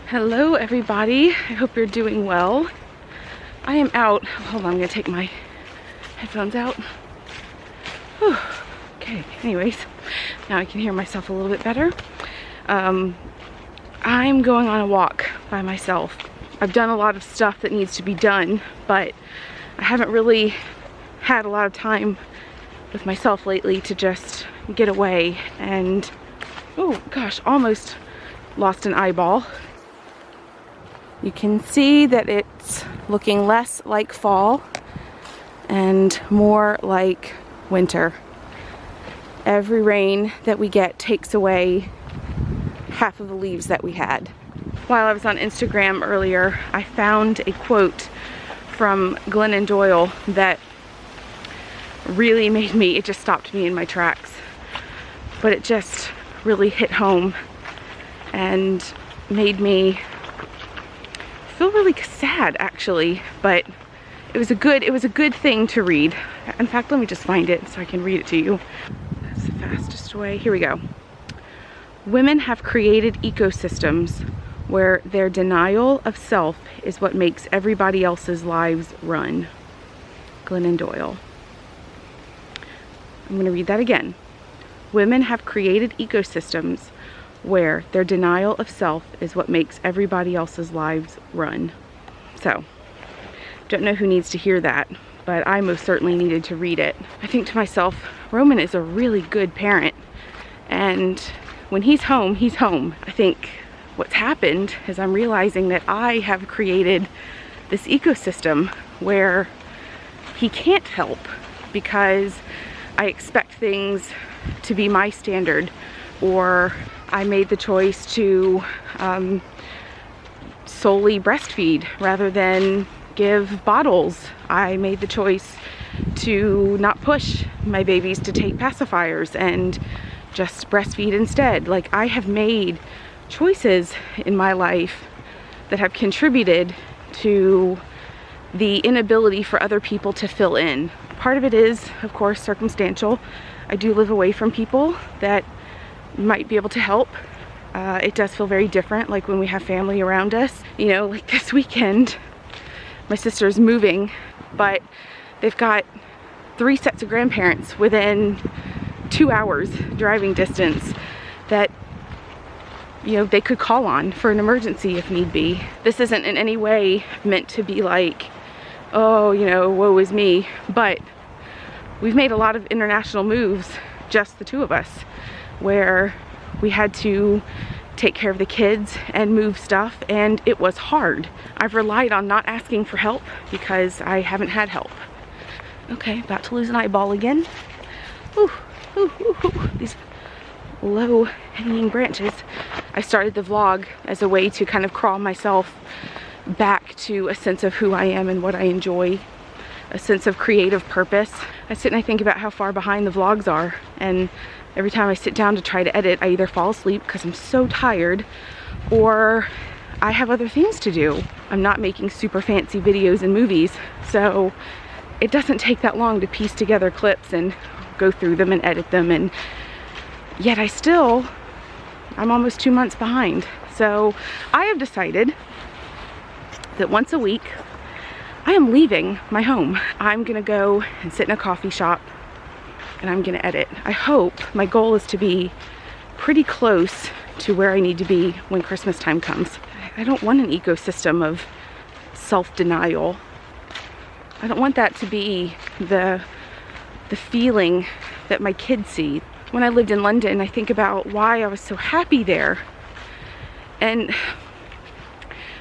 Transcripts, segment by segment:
Hello everybody, I hope you're doing well. I am out, hold on, I'm gonna take my headphones out. Whew. Okay, anyways, now I can hear myself a little bit better. I'm going on a walk by myself. I've done a lot of stuff that needs to be done, but I haven't really had a lot of time with myself lately to just get away and, oh gosh, almost lost an eyeball. You can see that it's looking less like fall and more like winter. Every rain that we get takes away half of the leaves that we had. While I was on Instagram earlier, I found a quote from Glennon Doyle that really made me, it just stopped me in my tracks. But it just really hit home and made me feel really sad actually, but it was a good thing to read. In fact, let me just find it so I can read it to you. That's the fastest way. Here we go. Women have created ecosystems where their denial of self is what makes everybody else's lives run. Glennon Doyle. I'm going to read that again. Women have created ecosystems where their denial of self is what makes everybody else's lives run. So, don't know who needs to hear that, but I most certainly needed to read it. I think to myself, Roman is a really good parent, and when he's home, he's home. I think what's happened is I'm realizing that I have created this ecosystem where he can't help because I expect things to be my standard, or I made the choice to solely breastfeed rather than give bottles. I made the choice to not push my babies to take pacifiers and just breastfeed instead. Like, I have made choices in my life that have contributed to the inability for other people to fill in. Part of it is, of course, circumstantial. I do live away from people that might be able to help. It does feel very different, like when we have family around us. You know, like this weekend, my sister's moving, but they've got 3 sets of grandparents within 2 hours driving distance that, you know, they could call on for an emergency if need be. This isn't in any way meant to be like, oh, you know, woe is me, but we've made a lot of international moves, just the two of us, where we had to take care of the kids and move stuff, and it was hard. I've relied on not asking for help because I haven't had help. Okay, about to lose an eyeball again. Ooh, ooh, ooh, ooh. These low hanging branches. I started the vlog as a way to kind of crawl myself back to a sense of who I am and what I enjoy, a sense of creative purpose. I sit and I think about how far behind the vlogs are, and every time I sit down to try to edit, I either fall asleep because I'm so tired, or I have other things to do. I'm not making super fancy videos and movies, so it doesn't take that long to piece together clips and go through them and edit them, and yet I'm almost 2 months behind. So I have decided that once a week, I am leaving my home. I'm gonna go and sit in a coffee shop and I'm gonna edit. I hope, my goal is to be pretty close to where I need to be when Christmas time comes. I don't want an ecosystem of self-denial. I don't want that to be the feeling that my kids see. When I lived in London, I think about why I was so happy there. And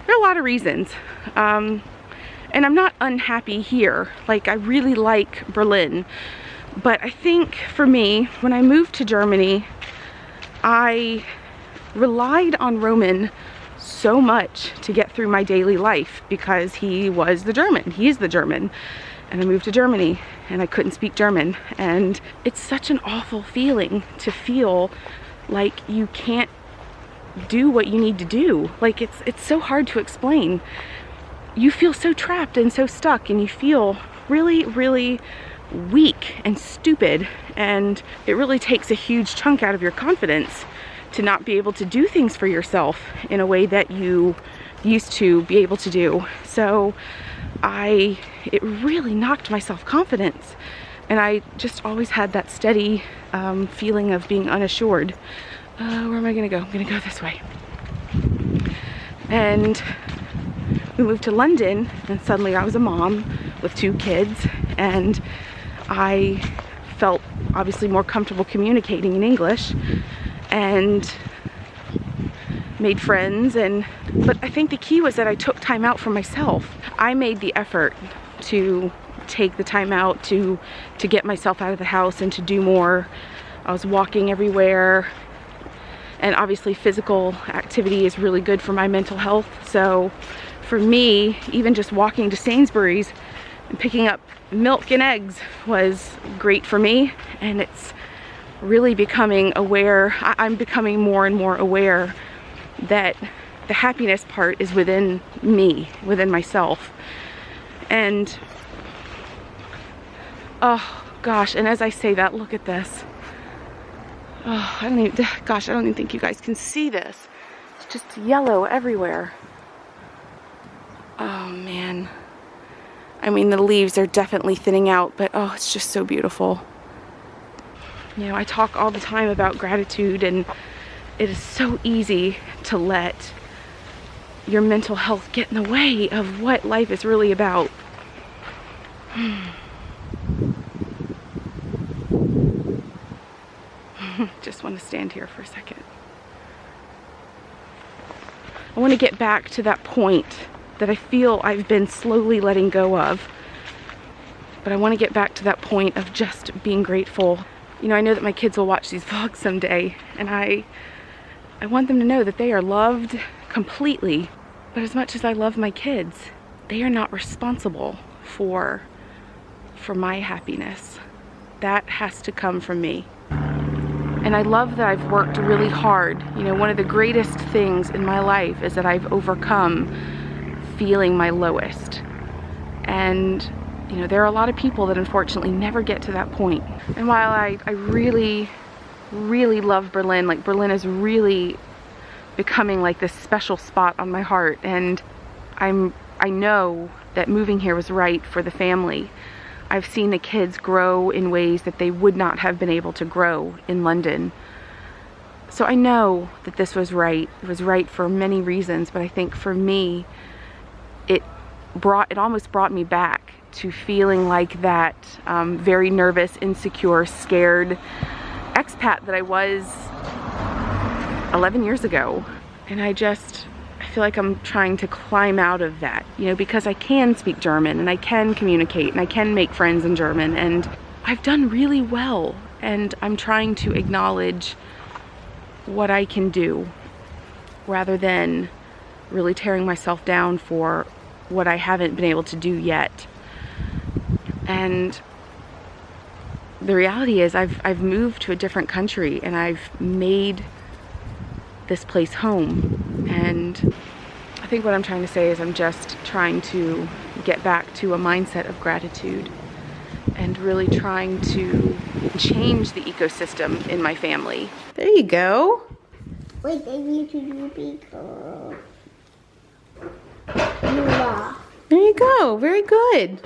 there are a lot of reasons. And I'm not unhappy here. Like, I really like Berlin. But I think for me, when I moved to Germany, I relied on Roman so much to get through my daily life because he was the German. He is the German. And I moved to Germany and I couldn't speak German. And it's such an awful feeling to feel like you can't do what you need to do. Like, it's so hard to explain. You feel so trapped and so stuck, and you feel really, really weak and stupid, and it really takes a huge chunk out of your confidence to not be able to do things for yourself in a way that you used to be able to do. So it really knocked my self-confidence, and I just always had that steady feeling of being unassured. Where am I gonna go? I'm gonna go this way. And we moved to London, and suddenly I was a mom with 2 kids, and I felt obviously more comfortable communicating in English and made friends. But I think the key was that I took time out for myself. I made the effort to take the time out to get myself out of the house and to do more. I was walking everywhere, and obviously physical activity is really good for my mental health. So for me, even just walking to Sainsbury's and picking up milk and eggs was great for me, and it's really becoming aware. I'm becoming more and more aware that the happiness part is within me, within myself. And oh gosh, and as I say that, look at this. Oh, I don't even think you guys can see this. It's just yellow everywhere. Oh man. I mean, the leaves are definitely thinning out, but oh, it's just so beautiful. You know, I talk all the time about gratitude, and it is so easy to let your mental health get in the way of what life is really about. Just want to stand here for a second. I want to get back to that point that I feel I've been slowly letting go of. But I want to get back to that point of just being grateful. You know, I know that my kids will watch these vlogs someday, and I want them to know that they are loved completely. But as much as I love my kids, they are not responsible for my happiness. That has to come from me. And I love that I've worked really hard. You know, one of the greatest things in my life is that I've overcome feeling my lowest. And, you know, there are a lot of people that unfortunately never get to that point. And while I really, really love Berlin, like Berlin is really becoming like this special spot on my heart. And I know that moving here was right for the family. I've seen the kids grow in ways that they would not have been able to grow in London. So I know that this was right. It was right for many reasons, but I think for me, it almost brought me back to feeling like that very nervous, insecure, scared expat that I was 11 years ago. And I feel like I'm trying to climb out of that, you know, because I can speak German and I can communicate and I can make friends in German, and I've done really well, and I'm trying to acknowledge what I can do rather than really tearing myself down for what I haven't been able to do yet. And the reality is I've moved to a different country, and I've made this place home. And I think what I'm trying to say is I'm just trying to get back to a mindset of gratitude and really trying to change the ecosystem in my family. There you go. Wait, I need to do bigger. There you go. Very good.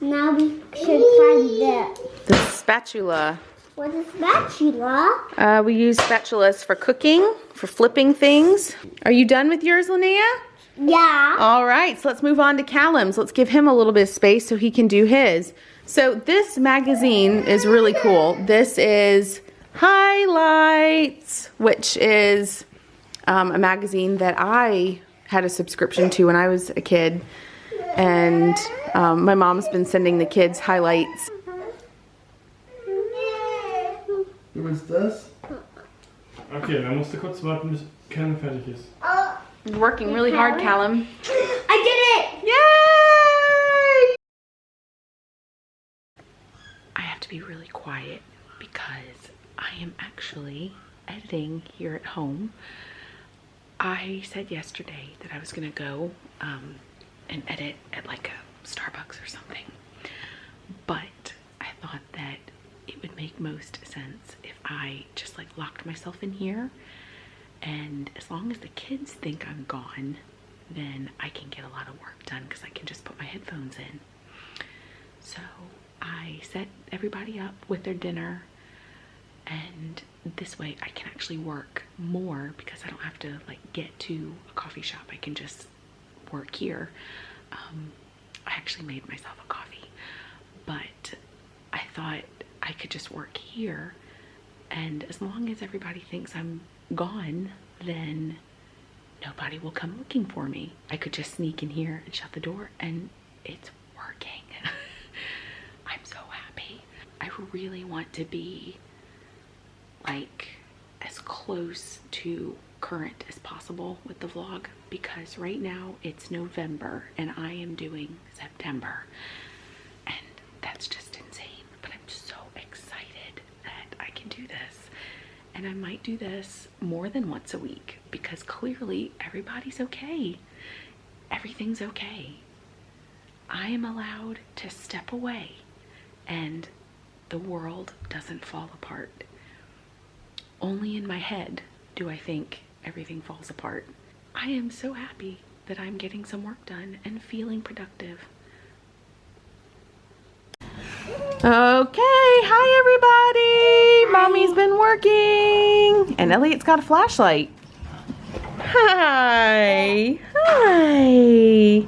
Now we should find the spatula. What is spatula? We use spatulas for cooking, for flipping things. Are you done with yours, Linnea? Yeah. All right, so let's move on to Callum's. Let's give him a little bit of space so he can do his. So this magazine is really cool. This is Highlights, which is a magazine that I had a subscription to when I was a kid. And my mom's been sending the kids highlights. Du willst das? Okay, dann musst du kurz warten, bis Callum fertig ist. You're working really hard, Callum. I did it! Yay! I have to be really quiet because I am actually editing here at home. I said yesterday that I was gonna go and edit at like a Starbucks or something, but I thought that it would make most sense if I just like locked myself in here, and as long as the kids think I'm gone, then I can get a lot of work done because I can just put my headphones in. So I set everybody up with their dinner, and this way I can actually work more because I don't have to like get to a coffee shop. I can just work here. I actually made myself a coffee, but I thought I could just work here, and as long as everybody thinks I'm gone, then nobody will come looking for me. I could just sneak in here and shut the door, and it's working. I'm so happy. I really want to be like as close to current as possible with the vlog, because right now it's November and I am doing September, and that's just insane. But I'm so excited that I can do this, and I might do this more than once a week because clearly everybody's okay. Everything's okay. I am allowed to step away and the world doesn't fall apart. Only in my head do I think everything falls apart. I am so happy that I'm getting some work done and feeling productive. Okay, hi everybody. Mommy's been working and Elliot's got a flashlight. Hi. Hi.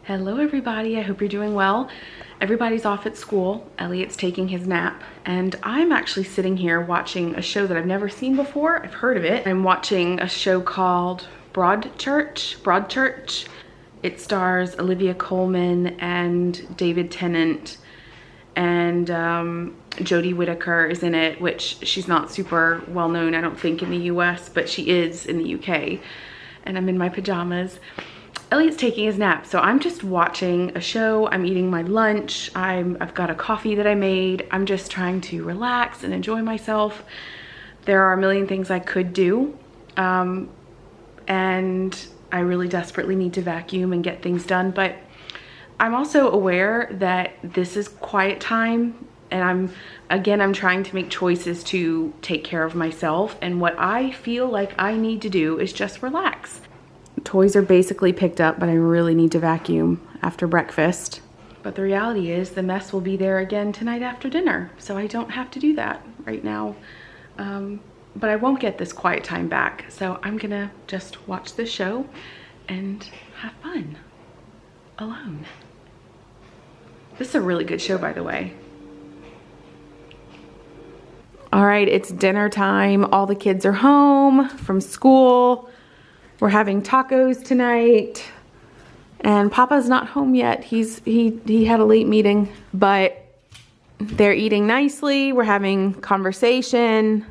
Hello everybody, I hope you're doing well. Everybody's off at school. Elliot's taking his nap, and I'm actually sitting here watching a show that I've never seen before. I've heard of it. I'm watching a show called Broadchurch. It stars Olivia Colman and David Tennant, and Jodie Whittaker is in it, which she's not super well known, I don't think, in the US, but she is in the UK. And I'm in my pajamas. Elliot's taking his nap, so I'm just watching a show. I'm eating my lunch. I've got a coffee that I made. I'm just trying to relax and enjoy myself. There are a million things I could do, and I really desperately need to vacuum and get things done, but I'm also aware that this is quiet time, and I'm trying to make choices to take care of myself, and what I feel like I need to do is just relax. Toys are basically picked up, but I really need to vacuum after breakfast. But the reality is the mess will be there again tonight after dinner, so I don't have to do that right now. But I won't get this quiet time back, so I'm gonna just watch this show and have fun alone. This is a really good show, by the way. All right, it's dinner time. All the kids are home from school. We're having tacos tonight, and Papa's not home yet. He had a late meeting, but they're eating nicely. We're having conversation.